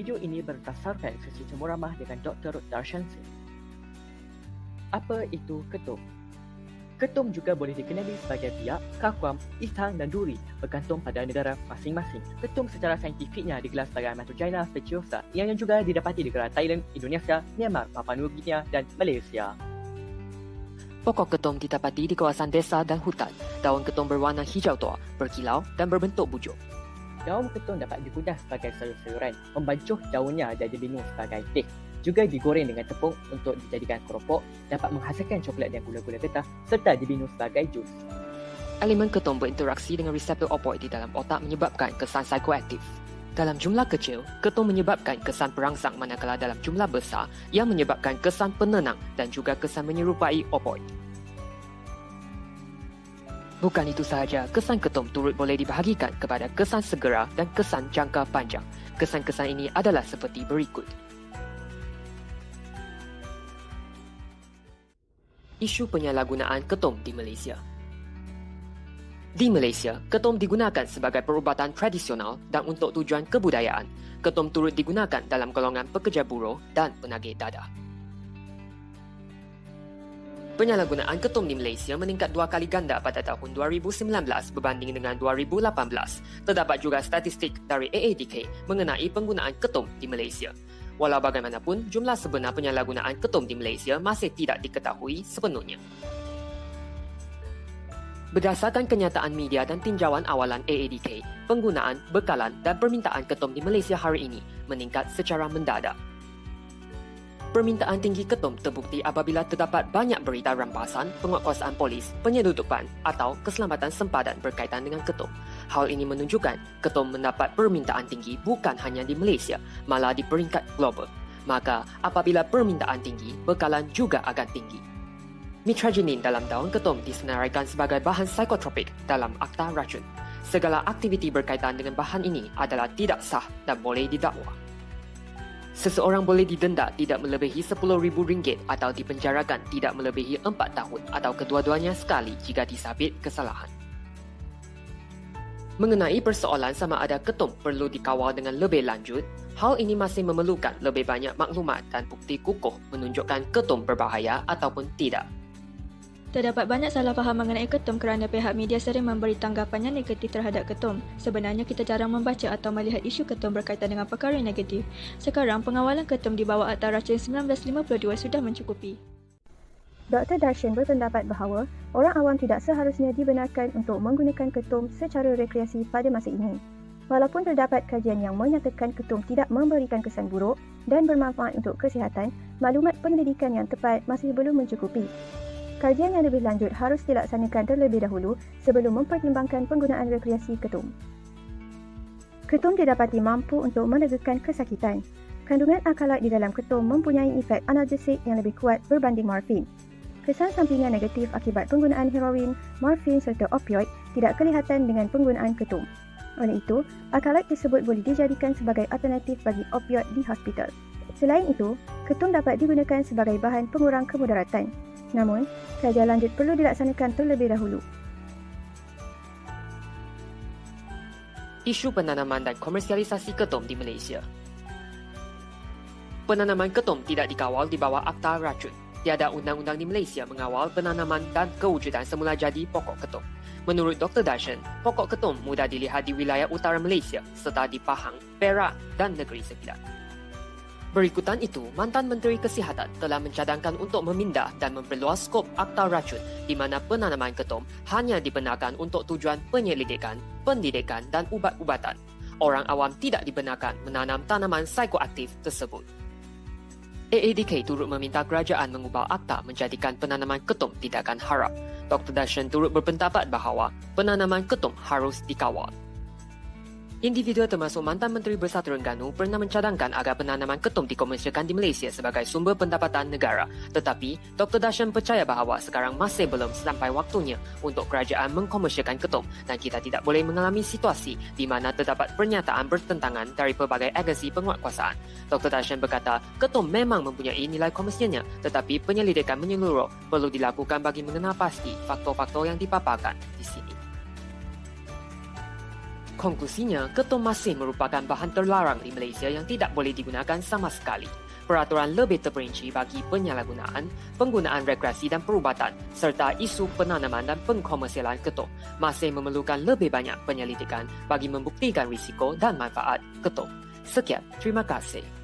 Video ini berdasarkan sesi temu ramah dengan Dr. Darshan Singh. Apa itu ketum? Ketum juga boleh dikenali sebagai biak, kakuam, ishang dan duri bergantung pada negara masing-masing. Ketum secara saintifiknya digelar sebagai Matrogena speciosa yang juga didapati di negara Thailand, Indonesia, Myanmar, Papua New Guinea dan Malaysia. Pokok ketum didapati di kawasan desa dan hutan. Daun ketum berwarna hijau tua, berkilau dan berbentuk bujur. Daun ketum dapat dikudah sebagai sayur-sayuran, membancuh daunnya dan dibinum sebagai teh. Juga digoreng dengan tepung untuk dijadikan keropok, dapat menghasilkan coklat dan gula-gula getah serta dibinum sebagai jus. Elemen ketum berinteraksi dengan reseptor opioid di dalam otak menyebabkan kesan psikoaktif. Dalam jumlah kecil, ketum menyebabkan kesan perangsang manakala dalam jumlah besar yang menyebabkan kesan penenang dan juga kesan menyerupai opioid. Bukan itu sahaja, kesan ketum turut boleh dibahagikan kepada kesan segera dan kesan jangka panjang. Kesan-kesan ini adalah seperti berikut. Isu penyalahgunaan ketum di Malaysia. Di Malaysia, ketum digunakan sebagai perubatan tradisional dan untuk tujuan kebudayaan. Ketum turut digunakan dalam golongan pekerja buruh dan penagih dadah. Penyalahgunaan ketum di Malaysia meningkat 2 kali ganda pada tahun 2019 berbanding dengan 2018. Terdapat juga statistik dari AADK mengenai penggunaan ketum di Malaysia. Walau bagaimanapun, jumlah sebenar penyalahgunaan ketum di Malaysia masih tidak diketahui sepenuhnya. Berdasarkan kenyataan media dan tinjauan awalan AADK, penggunaan, bekalan dan permintaan ketum di Malaysia hari ini meningkat secara mendadak. Permintaan tinggi ketum terbukti apabila terdapat banyak berita rampasan, penguatkuasaan polis, penyeludupan atau keselamatan sempadan berkaitan dengan ketum. Hal ini menunjukkan ketum mendapat permintaan tinggi bukan hanya di Malaysia, malah di peringkat global. Maka, apabila permintaan tinggi, bekalan juga akan tinggi. Mitragynine dalam daun ketum disenaraikan sebagai bahan psikotropik dalam Akta Racun. Segala aktiviti berkaitan dengan bahan ini adalah tidak sah dan boleh didakwa. Seseorang boleh didenda tidak melebihi RM10,000 atau dipenjarakan tidak melebihi 4 tahun atau kedua-duanya sekali jika disabit kesalahan. Mengenai persoalan sama ada ketum perlu dikawal dengan lebih lanjut, hal ini masih memerlukan lebih banyak maklumat dan bukti kukuh menunjukkan ketum berbahaya ataupun tidak. Terdapat banyak salah faham mengenai ketum kerana pihak media sering memberi tanggapannya negatif terhadap ketum. Sebenarnya kita jarang membaca atau melihat isu ketum berkaitan dengan perkara negatif. Sekarang, pengawalan ketum di bawah Akta Racun 1952 sudah mencukupi. Dr. Darshan berpendapat bahawa orang awam tidak seharusnya dibenarkan untuk menggunakan ketum secara rekreasi pada masa ini. Walaupun terdapat kajian yang menyatakan ketum tidak memberikan kesan buruk dan bermanfaat untuk kesihatan, maklumat pendidikan yang tepat masih belum mencukupi. Kajian yang lebih lanjut harus dilaksanakan terlebih dahulu sebelum mempertimbangkan penggunaan rekreasi ketum. Ketum didapati mampu untuk menegakan kesakitan. Kandungan alkaloid di dalam ketum mempunyai efek analgesik yang lebih kuat berbanding morfin. Kesan sampingan negatif akibat penggunaan heroin, morfin serta opioid tidak kelihatan dengan penggunaan ketum. Oleh itu, alkaloid tersebut boleh dijadikan sebagai alternatif bagi opioid di hospital. Selain itu, ketum dapat digunakan sebagai bahan pengurang kemudaratan. Namun, kajian lanjut perlu dilaksanakan terlebih dahulu. Isu penanaman dan komersialisasi ketum di Malaysia. Penanaman ketum tidak dikawal di bawah Akta Racun. Tiada undang-undang di Malaysia mengawal penanaman dan kewujudan semula jadi pokok ketum. Menurut Dr. Darshan, pokok ketum mudah dilihat di wilayah utara Malaysia serta di Pahang, Perak dan Negeri Sembilan. Berikutan itu, mantan Menteri Kesihatan telah mencadangkan untuk memindah dan memperluas skop Akta Racun di mana penanaman ketum hanya dibenarkan untuk tujuan penyelidikan, pendidikan dan ubat-ubatan. Orang awam tidak dibenarkan menanam tanaman psikoaktif tersebut. AADK turut meminta kerajaan mengubah akta menjadikan penanaman ketum tindakan haram. Dr. Darshan turut berpendapat bahawa penanaman ketum harus dikawal. Individu termasuk mantan Menteri Besar Terengganu pernah mencadangkan agar penanaman ketum dikomersialkan di Malaysia sebagai sumber pendapatan negara. Tetapi, Dr. Darshan percaya bahawa sekarang masih belum sampai waktunya untuk kerajaan mengkomersialkan ketum dan kita tidak boleh mengalami situasi di mana terdapat pernyataan bertentangan dari pelbagai agensi penguatkuasaan. Dr. Darshan berkata, ketum memang mempunyai nilai komersialnya tetapi penyelidikan menyeluruh perlu dilakukan bagi mengenal pasti faktor-faktor yang dipaparkan di sini. Konklusinya, ketum masih merupakan bahan terlarang di Malaysia yang tidak boleh digunakan sama sekali. Peraturan lebih terperinci bagi penyalahgunaan, penggunaan rekreasi dan perubatan serta isu penanaman dan pengkomersialan ketum masih memerlukan lebih banyak penyelidikan bagi membuktikan risiko dan manfaat ketum. Sekian, terima kasih.